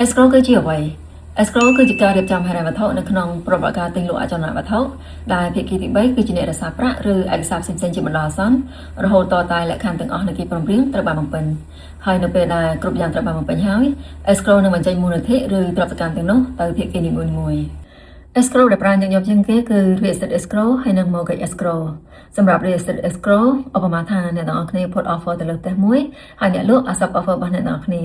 escrow គឺជាអ្វី escrow គឺជាការរៀបចំហិរញ្ញវត្ថុនៅក្នុងប្រវត្តិការទិញលក់អចលនវត្ថុដែលភាគីទី3គឺជាអ្នករក្សាប្រាក់ឬឯកសារផ្សេងៗជាបណ្ដោះអាសន្នរហូតតតែលក្ខខណ្ឌទាំងអស់នៃកិច្ចព្រមព្រៀងត្រូវបានបំពេញហើយនៅពេលដែលគ្រប់យ៉ាងត្រូវបានបំពេញហើយ escrow នឹងបញ្ចេញមូលនិធិឬទ្រព្យកម្មទាំងនោះទៅភាគីនីមួយៗ escrow ដែលប្រើញឹកញាប់ជាងគេគឺ real estate escrow ហើយនិង mortgage escrow សម្រាប់ real estate escrow ឧបមាថាអ្នកទាំងអស់គ្នា put offer ទៅលើផ្ទះមួយហើយអ្នកលក់ accept offer របស់អ្នកទាំងអស់គ្នា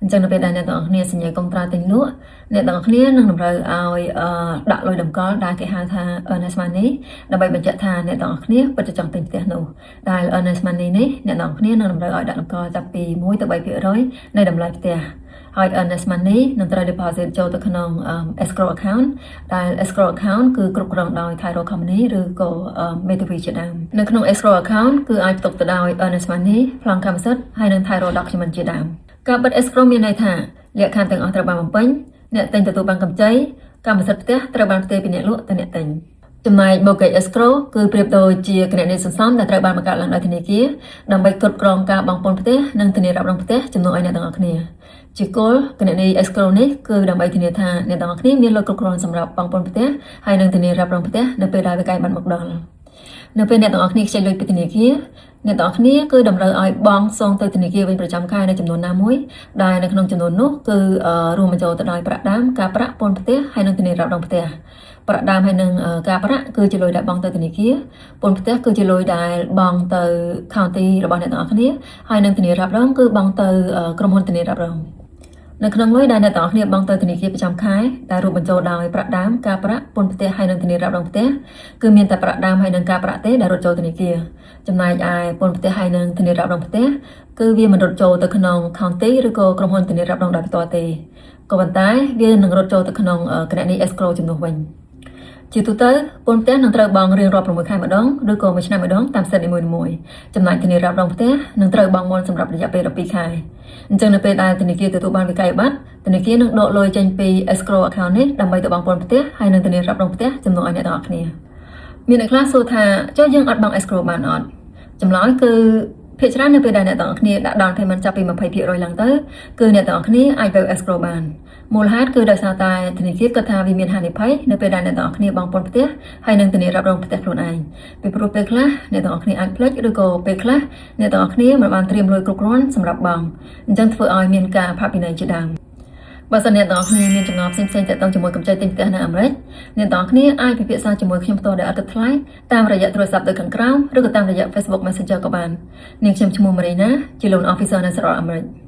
អញ្ចឹងនៅពេលដែលអ្នកទាំងអស់គ្នាសញ្ញាកុងត្រាទិញលក់អ្នកទាំងអស់គ្នានឹងតម្រូវឲ្យដាក់លុយតម្កល់ដែលគេហៅថា earnest money ដើម្បីបញ្ជាក់ថាអ្នកទាំងអស់គ្នាពិតជាចង់ទិញផ្ទះនោះដែល earnest money នេះអ្នកទាំងអស់គ្នានឹងតម្រូវឲ្យដាក់តម្កល់ចាប់ពី1ទៅ3% នៃតម្លៃផ្ទះហើយ earnest money នឹងត្រូវ deposit ចូលទៅក្នុង escrow account ដែល escrow account គឺគ្រប់គ្រងដោយ title company ឬក៏ Metavi ជាដើមនៅក្នុង escrow account គឺអាចផ្ទុកទៅដោយ earnest money ប្លង់កម្មសិទ្ធិហើយនិង title document ជាដើមការបិទ escrow មានន័យថាលក្ខខណ្ឌទាំងអស់ត្រូវបានបំពេញអ្នកទិញទទួលបានកម្ចីកម្មសិទ្ធិផ្ទះត្រូវបានផ្ទេរពីអ្នកលក់ទៅអ្នកទិញចំណែក mortgage escrow គឺប្រៀបដូចជាគណនីសន្សំដែលត្រូវបានបង្កើតឡើងដោយធនាគារដើម្បីគ្រប់គ្រងការបង់ពន្ធផ្ទះនិងធានារ៉ាប់រងផ្ទះជំនួសឲ្យអ្នកទាំងអស់គ្នាជាគោលគណនី escrow នេះគឺដើម្បីធានាថាអ្នកទាំងអស់គ្នាមានលុយគ្រប់គ្រាន់សម្រាប់បង់ពន្ធផ្ទះហើយនិងធានារ៉ាប់រងផ្ទះនៅពេលដែលវាកាយបានមកដល់នៅពេលអ្នកទាំងអស់គ្នាខ្ចីលុយពីធនាគារអ្នកទាំងអស់គ្នាគឺតម្រូវឲ្យបង់សងទៅធនាគារវិញប្រចាំខែនៅចំនួនណាមួយដែលនៅក្នុងចំនួននោះគឺរួមបញ្ចូលទៅដោយប្រាក់ដើមការប្រាក់ពន្ធផ្ទះហើយនិងធានារ៉ាប់រងផ្ទះប្រាក់ដើមហើយនឹងការប្រាក់គឺជាលុយដែលបង់ទៅធនាគារពន្ធផ្ទះគឺជាលុយដែលបង់ទៅ county របស់អ្នកទាំងអស់គ្នាហើយនឹងធានារ៉ាប់រងគឺបង់ទៅក្រុមហ៊ុនធានារ៉ាប់រងនៅក្នុងលុយដែលអ្នកទាំងអស់គ្នាបង់ទៅធនាគារប្រចាំខែដែលរួមបញ្ចូលដោយប្រាក់ដើមការប្រាក់ពន្ធផ្ទះហើយនិងធានារ៉ាប់រងផ្ទះគឺមានតែប្រាក់ដើមហើយនិងការប្រាក់ទេដែលរត់ចូលធនាគារចំណែកឯពន្ធផ្ទះហើយនិងធានារ៉ាប់រងផ្ទះគឺវាមិនរត់ចូលទៅក្នុង county ឬក៏ក្រុមហ៊ុនធានារ៉ាប់រងដោយផ្ទាល់ទេក៏ប៉ុន្តែវានឹងរត់ចូលទៅក្នុងគណនី escrow ជំនួសវិញជាទូទៅពន្ធផ្ទះនឹងត្រូវបង់រៀងរាល់6ខែម្ដងឬក៏1ឆ្នាំម្ដងតាមសិទ្ធិនីមួយៗចំណែកធានារ៉ាប់រងផ្ទះនឹងត្រូវបង់មុនសម្រាប់រយៈពេល12ខែអញ្ចឹងនៅពេលដែលធនាគារទទួលបានវិក័យប័ត្រធនាគារនឹងដកលុយចេញពី escrow account នេះដើម្បីទៅបង់ពន្ធផ្ទះហើយនឹងធានារ៉ាប់រងផ្ទះចំនួនឲ្យអ្នកទាំងអស់គ្នាមានអ្នកខ្លះសួរថាចុះយើងអត់បង់ escrow បានអត់ចម្លើយគឺភាគច្រើននៅពេលដែលអ្នកទាំងអស់គ្នាដាក់ down payment ចាប់ពី 20% ឡើងទៅគឺអ្នកទាំងអស់គ្នាអាចទៅ escrow បានមូលហេតុគឺដោយសារតែធនាគារគិតថាវាមានហានិភ័យនៅពេលដែលអ្នកទាំងអស់គ្នាបង់ពន្ធផ្ទះហើយនឹងធានារ៉ាប់រងផ្ទះខ្លួនឯងពីព្រោះពេលខ្លះអ្នកទាំងអស់គ្នាអាចភ្លេចឬក៏ពេលខ្លះអ្នកទាំងអស់គ្នាមិនបានត្រៀមលុយគ្រប់គ្រាន់សម្រាប់បង់អញ្ចឹងធ្វើឲ្យមានការផាកពិន័យជាដើមបើសិនអ្នកទាំងអស់គ្នាមានចម្ងល់ផ្សេងៗទាក់ទងជាមួយកម្ចីទិញផ្ទះនៅអាមេរិកអ្នកទាំងអស់គ្នាអាចពិភាក្សាជាមួយខ្ញុំផ្ទាល់ដោយឥតគិតថ្លៃតាមរយៈទូរស័ព្ទទៅខាងក្រោមឬក៏តាមរយៈ Facebook Messenger ក៏បាននាងខ្ញុំឈ្មោះ Marina ជា Loan Officer នៅសហរដ្ឋអាមេរិក